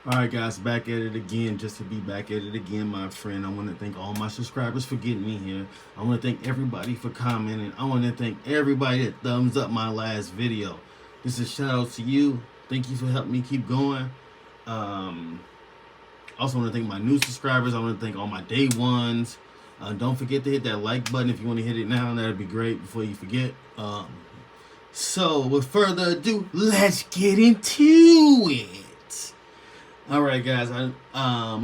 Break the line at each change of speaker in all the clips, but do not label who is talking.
Alright guys, back at it again, just to be back at it again, my friend. I want to thank all my subscribers for getting me here. I want to thank everybody for commenting. I want to thank everybody that thumbs up my last video. This is a shout out to you. Thank you for helping me keep going. Also want to thank my new subscribers. I want to thank all my day ones. Don't forget to hit that like button if you want to hit it now. That'd be great before you forget. So with further ado, let's get into it. All right, guys. Let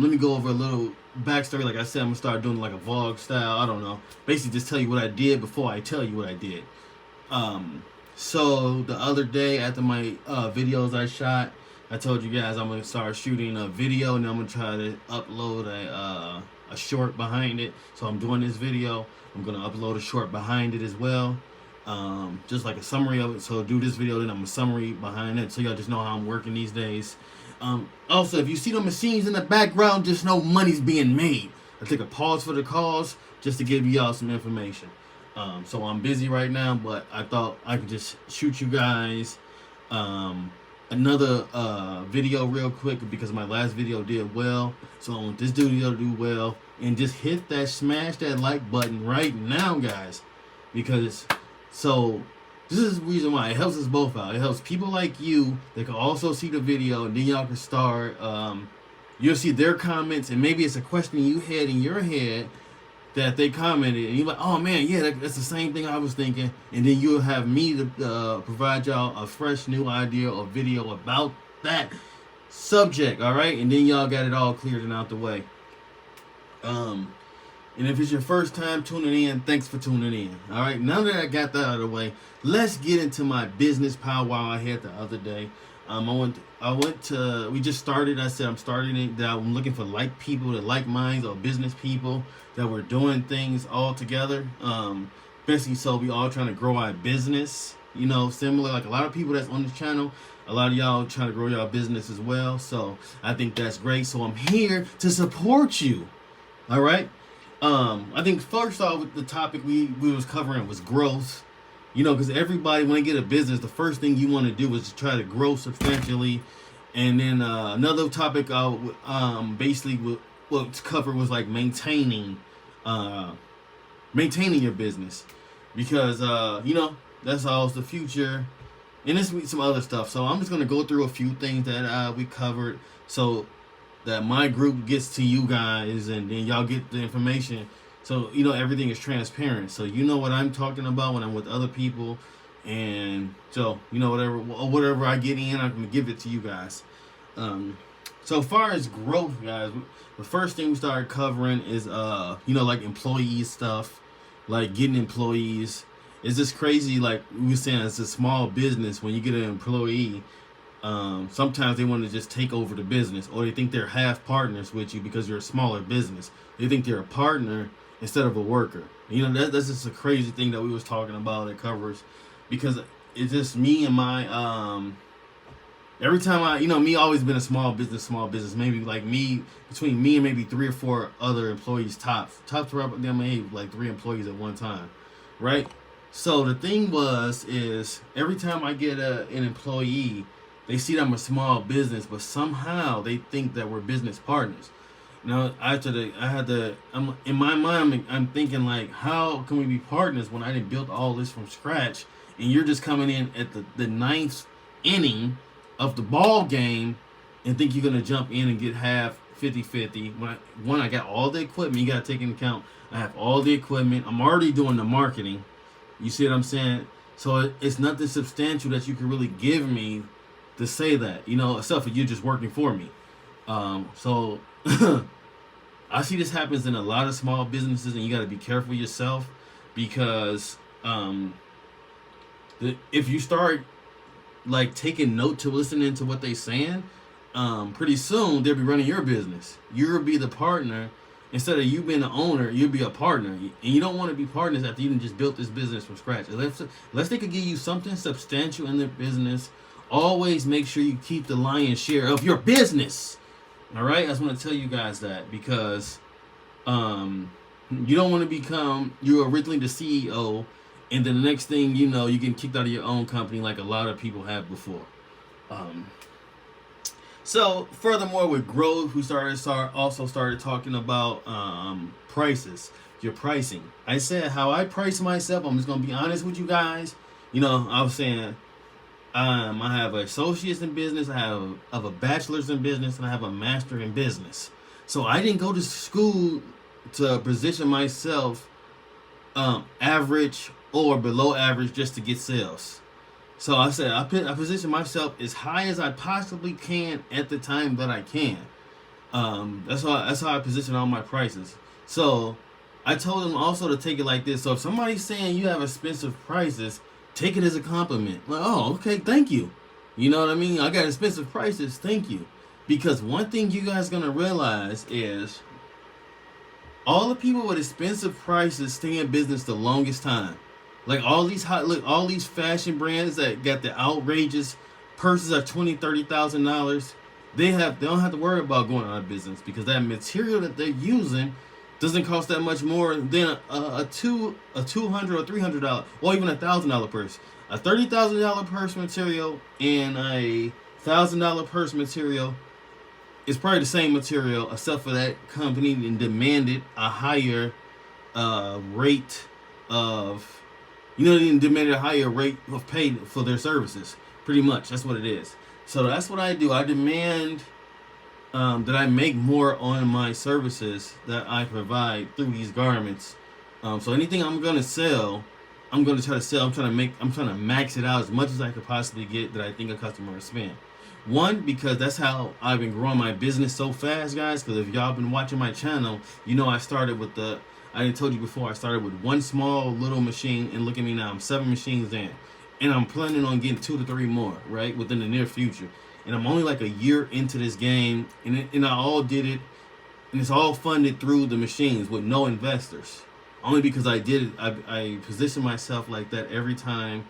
me go over a little backstory. Like I said, I'm gonna start doing like a vlog style. I don't know. Basically, just tell you what I did before I tell you what I did. So the other day after my videos I shot, I told you guys I'm gonna start shooting a video and I'm gonna try to upload a short behind it. So I'm doing this video. I'm gonna upload a short behind it as well. Just like a summary of it. So do this video, then I'm a summary behind it, so y'all just know how I'm working these days. Also, if you see the machines in the background, just know money's being made. I take a pause for the cause just to give y'all some information. So I'm busy right now, but I thought I could just shoot you guys another video real quick because my last video did well. So I want this video to do well, and just hit that, smash that like button right now, guys, because this is the reason why it helps us both out. It helps people like you that can also see the video, and then y'all can start. You'll see their comments, and maybe it's a question you had in your head that they commented, and you're like, "Oh man, yeah, that's the same thing I was thinking." And then you'll have me to provide y'all a fresh new idea or video about that subject. All right, and then y'all got it all cleared and out the way. And if it's your first time tuning in, thanks for tuning in. All right, now that I got that out of the way, let's get into my business powwow I had the other day. We just started. I said I'm starting it. That I'm looking for like people that like minds or business people that were doing things all together. Basically, so we all trying to grow our business. You know, similar like a lot of people that's on this channel. A lot of y'all trying to grow your business as well. So I think that's great. So I'm here to support you. All right. I think first off, the topic we was covering was growth. You know, because everybody, when they get a business, the first thing you want to do is to try to grow substantially. And then another topic basically what covered was like maintaining your business, because you know, that's always the future. And this week some other stuff. So I'm just gonna go through a few things that we covered, so that my group gets to you guys, and then y'all get the information. So, you know, everything is transparent. So, you know what I'm talking about when I'm with other people. And so, you know, whatever I get in, I'm going to give it to you guys. So, as far as growth, guys, the first thing we started covering is, you know, like employee stuff, like getting employees. It's just crazy. Like we were saying, it's a small business. When you get an employee, sometimes they want to just take over the business, or they think they're half partners with you because you're a smaller business. They think they're a partner instead of a worker. You know, that's just a crazy thing that we was talking about. It covers, because it's just me and my every time you know, me always been a small business, maybe like me, between me and maybe 3 or 4 other employees tops throughout them, like 3 employees at one time, right? So the thing is every time I get an employee, they see that I'm a small business, but somehow they think that we're business partners. Now, in my mind, I'm thinking like, how can we be partners when I didn't build all this from scratch, and you're just coming in at the 9th inning of the ball game and think you're gonna jump in and get half 50-50. When I got all the equipment, you gotta take into account. I have all the equipment. I'm already doing the marketing. You see what I'm saying? So it's nothing substantial that you can really give me to say that, you know, except for you just working for me. So I see this happens in a lot of small businesses, and you got to be careful yourself, because if you start like taking note to listening to what they saying, pretty soon they'll be running your business. You'll be the partner. Instead of you being the owner, you'll be a partner. And you don't want to be partners after you just built this business from scratch. Unless they could give you something substantial in their business, always make sure you keep the lion's share of your business. All right? I just want to tell you guys that, because you don't want to become, you're originally the CEO, and then the next thing you know, you get kicked out of your own company like a lot of people have before. So furthermore, with growth, we also started talking about prices, your pricing. I said how I price myself. I'm just gonna be honest with you guys. I was saying I have an associate's in business, I have a bachelor's in business, and I have a master in business. So I didn't go to school to position myself average or below average just to get sales. So I said I position myself as high as I possibly can at the time that I can. That's how I position all my prices. So I told them also to take it like this. So if somebody's saying you have expensive prices, take it as a compliment. Like, oh, okay, thank you. You know what I mean? I got expensive prices, thank you. Because one thing you guys gonna realize is all the people with expensive prices stay in business the longest time. Like all these fashion brands that got the outrageous purses of $20,000, $30,000. They don't have to worry about going out of business because that material that they're using doesn't cost that much more than a $200 or $300 or even $1,000 purse. A $30,000 purse material and a $1,000 purse material is probably the same material, except for that company demanded a higher rate of, they demanded a higher rate of pay for their services. Pretty much, that's what it is. So that's what I do. I demand that I make more on my services that I provide through these garments. So anything I'm gonna sell, I'm gonna try to sell. I'm trying to max it out as much as I could possibly get that I think a customer will spend. One, because that's how I've been growing my business so fast, guys. Because if y'all been watching my channel, I started with I told you before, I started with one small little machine, and look at me now, I'm 7 machines in. And I'm planning on getting 2 to 3 more, right, within the near future. And I'm only like a year into this game, and I all did it, and it's all funded through the machines with no investors. Only because I did it, I positioned myself like that every time.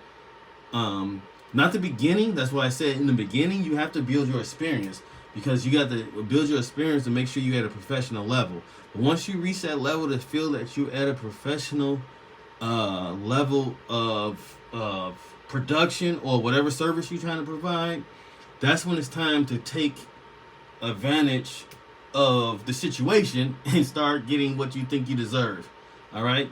Not the beginning. That's why I said in the beginning you have to build your experience, because you got to build your experience to make sure you're at a professional level. But once you reach that level to feel that you're at a professional level of production or whatever service you're trying to provide, that's when it's time to take advantage of the situation and start getting what you think you deserve. All right,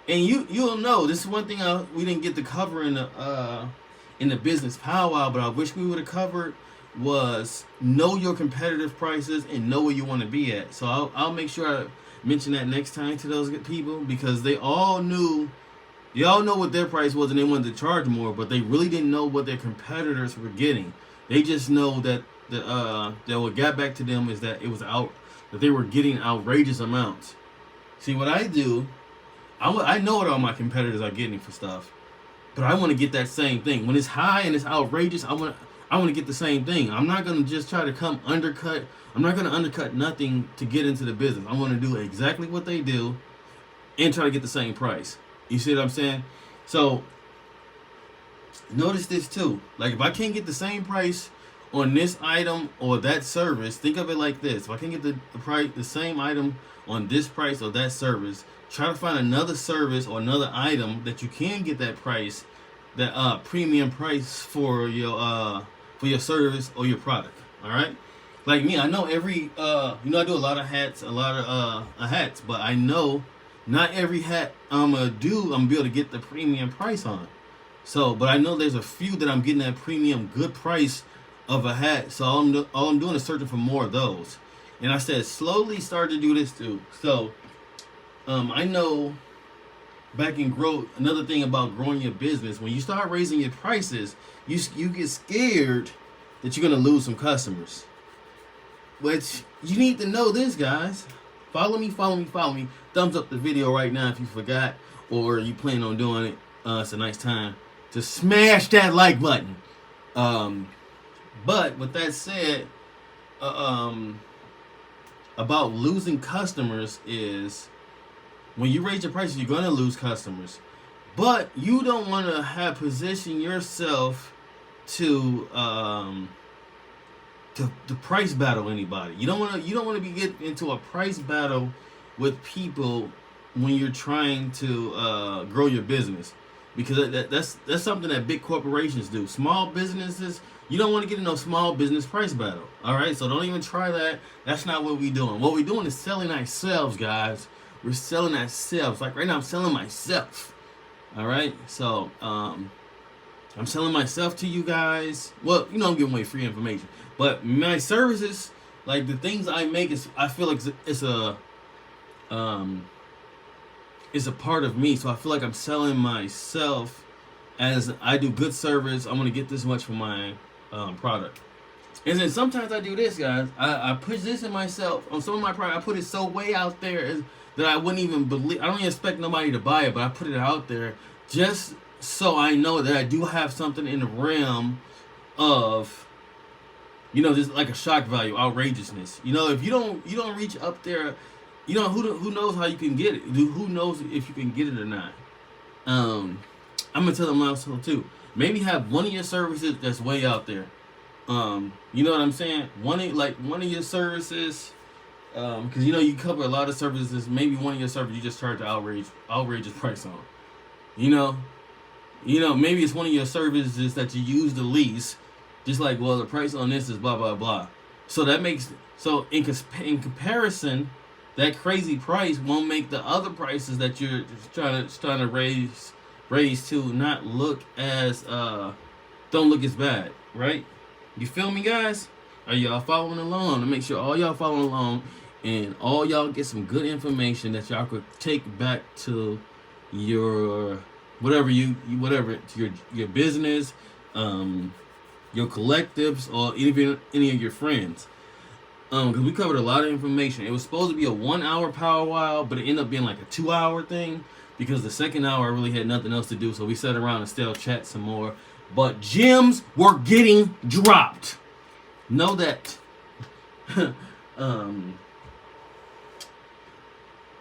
and you'll know this is one thing we didn't get to cover in the business powwow, but I wish we would have covered was know your competitive prices and know where you want to be at. So I'll make sure I mention that next time to those people, because they all know what their price was and they wanted to charge more, but they really didn't know what their competitors were getting. They just know that that what got back to them is that that they were getting outrageous amounts. See, what I do, I know what all my competitors are getting for stuff, but I want to get that same thing. When it's high and it's outrageous, I want to get the same thing. I'm not going to just try to undercut. I'm not going to undercut nothing to get into the business. I want to do exactly what they do and try to get the same price. You see what I'm saying? So notice this too. Like, if I can't get the same price on this item or that service, think of it like this. If I can't get the same item on this price or that service, try to find another service or another item that you can get that price, that premium price for your service or your product. All right. Like me, I know I do a lot of hats, but I know not every hat I'm gonna be able to get the premium price on. So, but I know there's a few that I'm getting that premium good price of a hat. So all I'm doing is searching for more of those. And I said slowly start to do this too. So I know back in growth, another thing about growing your business, when you start raising your prices, you get scared that you're gonna lose some customers. But you need to know this, guys. Follow me. Thumbs up the video right now if you forgot or you plan on doing it. It's a nice time to smash that like button. But with that said, about losing customers is when you raise your prices, you're gonna lose customers. But you don't want to position yourself to price battle anybody. You don't want to be getting into a price battle with people when you're trying to grow your business. because that's something that big corporations do. Small businesses, you don't want to get in no small business price battle. All right, so don't even try that. That's not what we doing. What we doing is selling ourselves, guys. We're selling ourselves. Like right now, I'm selling myself. All right, so I'm selling myself to you guys. Well, you know, I'm giving away free information, but my services, like the things I make, is I feel like um it's a part of me. So I feel like I'm selling myself as I do good service. I'm gonna get this much for my product. And then sometimes I do this, guys. I push this in myself on some of my product. I put it so way out there that I wouldn't even believe. I don't even expect nobody to buy it, but I put it out there just so I know that I do have something in the realm of, you know, just like a shock value, outrageousness. You know, if you don't reach up there, you know, who knows how you can get it? Who knows if you can get it or not? I'm gonna tell them also too. Maybe have one of your services that's way out there. You know what I'm saying? One of your services, because you know you cover a lot of services. Maybe one of your services you just charge an outrageous price on. You know, maybe it's one of your services that you use the least. Just like, well, the price on this is blah blah blah. So that makes in comparison, that crazy price won't make the other prices that you're trying to raise to not look as don't look as bad, right? You feel me, guys? Are y'all following along? To make sure all y'all following along and all y'all get some good information that y'all could take back to your whatever to your business, your collectives, or even any of your friends. Because we covered a lot of information. It was supposed to be a 1 hour power while, but it ended up being like a 2 hour thing because the second hour I really had nothing else to do. So we sat around and still chat some more. But gems were getting dropped. Know that.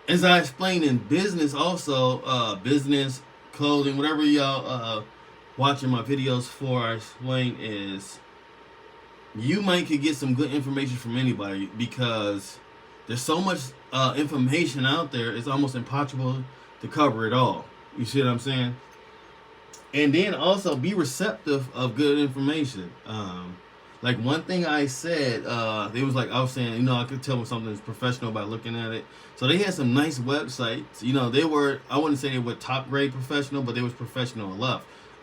As I explained in business, also business, clothing, whatever y'all watching my videos for, I explain is you might could get some good information from anybody because there's so much information out there. It's almost impossible to cover it all. You see what I'm saying? And then also be receptive of good information. Like one thing I said, it was like I was saying, you know, I could tell when something is professional by looking at it. So they had some nice websites. You know, I wouldn't say they were top grade professional, but they was professional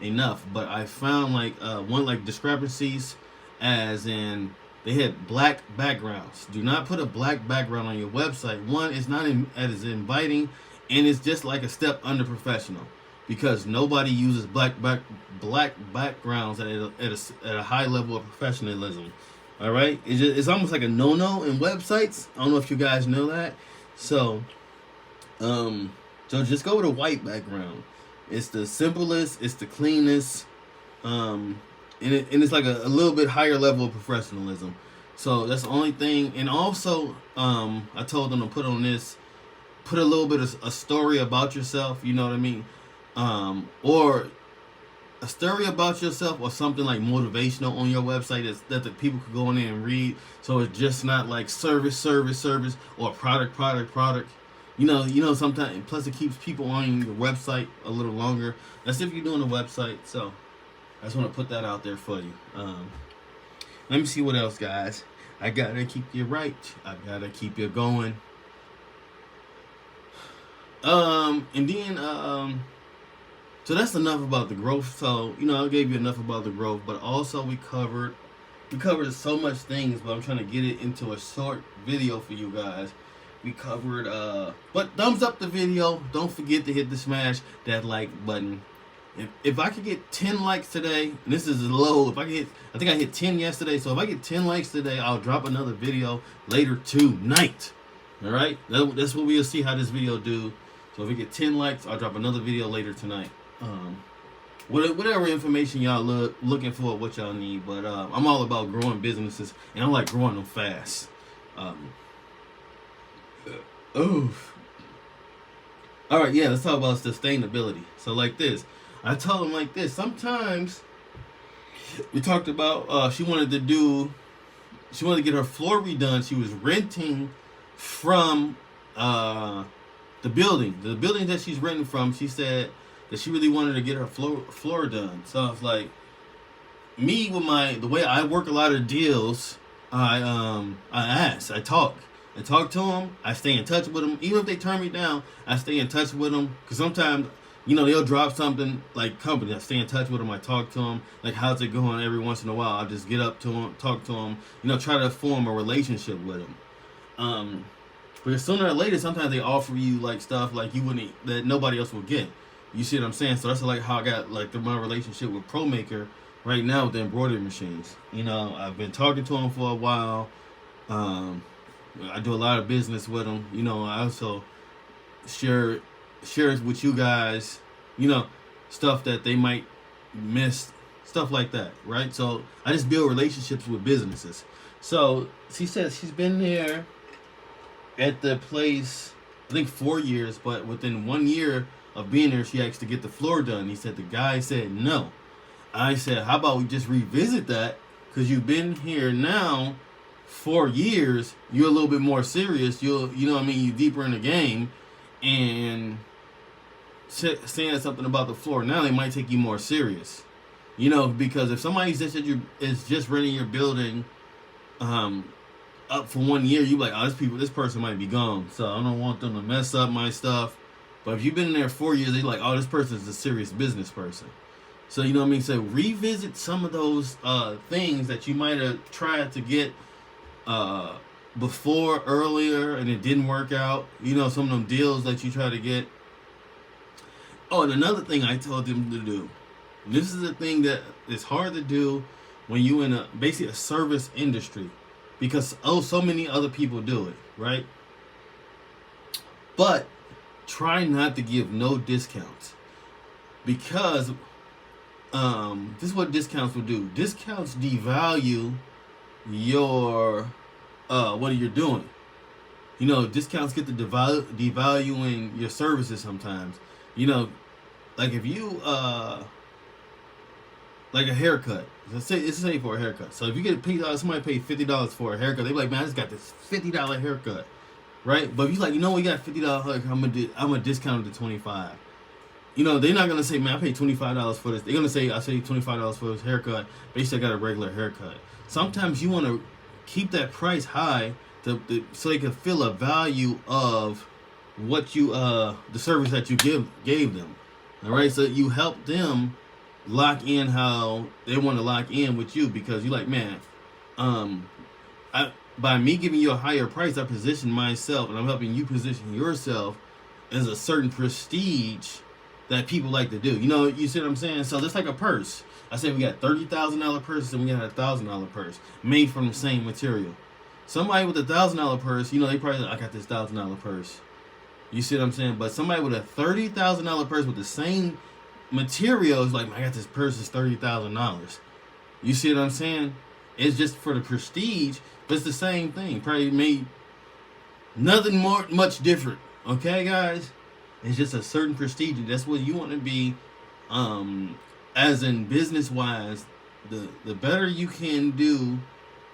enough. But I found like discrepancies, as in they had black backgrounds. Do not put a black background on your website. One, it's not as inviting, and it's just like a step under professional. Because nobody uses black backgrounds at a high level of professionalism. All right, it's almost like a no-no in websites. I don't know if you guys know that. So just go with a white background. It's the simplest. It's the cleanest. And it's like a little bit higher level of professionalism. So that's the only thing. And also, I told them to put a little bit of a story about yourself. You know what I mean? Or a story about yourself, or something like motivational on your website that the people could go in there and read. So it's just not like service, or product. You know, sometimes, plus it keeps people on your website a little longer. That's if you're doing a website. So I just want to put that out there for you. Let me see what else, guys. I gotta keep you right. I gotta keep you going. And then so that's enough about the growth. So, you know, I gave you enough about the growth, but also we covered so much things, but I'm trying to get it into a short video for you guys. We covered but thumbs up the video. Don't forget to hit the smash that like button. If I could get 10 likes today, and this is low, I think I hit 10 yesterday, so if I get 10 likes today, I'll drop another video later tonight. All right? That's what we'll see how this video do. So if we get 10 likes, I'll drop another video later tonight. Whatever information y'all looking for, what y'all need, but I'm all about growing businesses, and I like growing them fast. All right, yeah, let's talk about sustainability. So like this, I told them like this. Sometimes we talked about she wanted to get her floor redone. She was renting from the building that she's renting from. She said that she really wanted to get her floor done. So I was like, me with the way I work a lot of deals, I ask, I talk to them, I stay in touch with them. Even if they turn me down, I stay in touch with them, because sometimes, they'll drop something like company. I stay in touch with them, I talk to them, like, how's it going? Every once in a while, I just get up to them, talk to them, try to form a relationship with them. Because sooner or later, sometimes they offer you like stuff like you wouldn't, that nobody else would get. You see what I'm saying? So that's like how I got like my relationship with ProMaker right now with the embroidery machines. I've been talking to them for a while. I do a lot of business with them. I also share with you guys, stuff that they might miss, stuff like that, right? So I just build relationships with businesses. So she says she's been there at the place, I think 4 years, but within 1 year of being there, she asked to get the floor done. He said the guy said no. I said, how about we just revisit that? Because you've been here now 4 years, you're a little bit more serious. You're deeper in the game, and saying something about the floor now, they might take you more serious. Because if somebody's is just renting your building, up for 1 year, you be like, oh, this person might be gone, so I don't want them to mess up my stuff. But if you've been in there 4 years, they're like, oh, this person's a serious business person. So So revisit some of those things that you might have tried to get before, earlier, and it didn't work out. Some of them deals that you try to get. Oh, and another thing I told them to do. This is a thing that is hard to do when you in basically a service industry, because so many other people do it, right? But try not to give no discounts, because this is what discounts will do. Discounts devalue your what you're doing. Discounts get to devaluing your services sometimes. Like if you like a haircut. Let's say for a haircut. So if you get paid, somebody paid $50 for a haircut, they be like, man, I just got this $50 haircut, right? But if you like, we got $50, I'm gonna discount it to $25. They're not gonna say, man, I paid $25 for this. They're gonna say, I paid $25 for this haircut, but you still got a regular haircut. Sometimes you want to keep that price high so they can feel a value of what you the service that you gave them. All right, so you help them lock in how they want to lock in with you, because you're like, man, by me giving you a higher price, I position myself, and I'm helping you position yourself as a certain prestige that people like to do. You see what I'm saying? So it's like a purse. I said we got $30,000 purses and we got $1,000 purse made from the same material. Somebody with $1,000 purse, they probably like, I got this $1,000 purse. You see what I'm saying? But somebody with a $30,000 purse with the same material is like, I got this purse, is $30,000. You see what I'm saying? It's just for the prestige, but it's the same thing. Probably made nothing much different. Okay, guys? It's just a certain prestige. That's what you want to be. As in business wise, the better you can do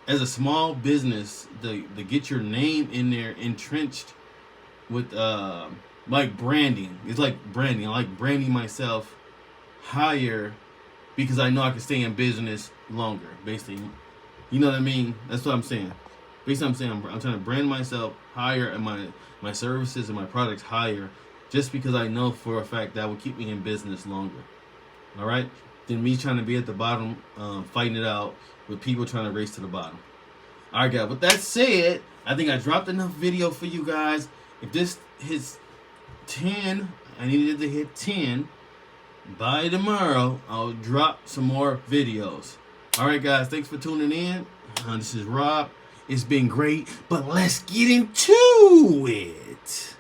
as a small business, to get your name in there entrenched with like branding. It's like branding. I like branding myself higher because I know I can stay in business longer. Basically, you know what I mean? That's what I'm saying. Basically, I'm saying I'm trying to brand myself higher and my services and my products higher, just because I know for a fact that will keep me in business longer. All right? Than me trying to be at the bottom, fighting it out with people trying to race to the bottom. All right, guys. With that said, I think I dropped enough video for you guys. If this hits 10, I needed it to hit 10. By tomorrow, I'll drop some more videos. All right, guys. Thanks for tuning in. This is Rob. It's been great, but let's get into it.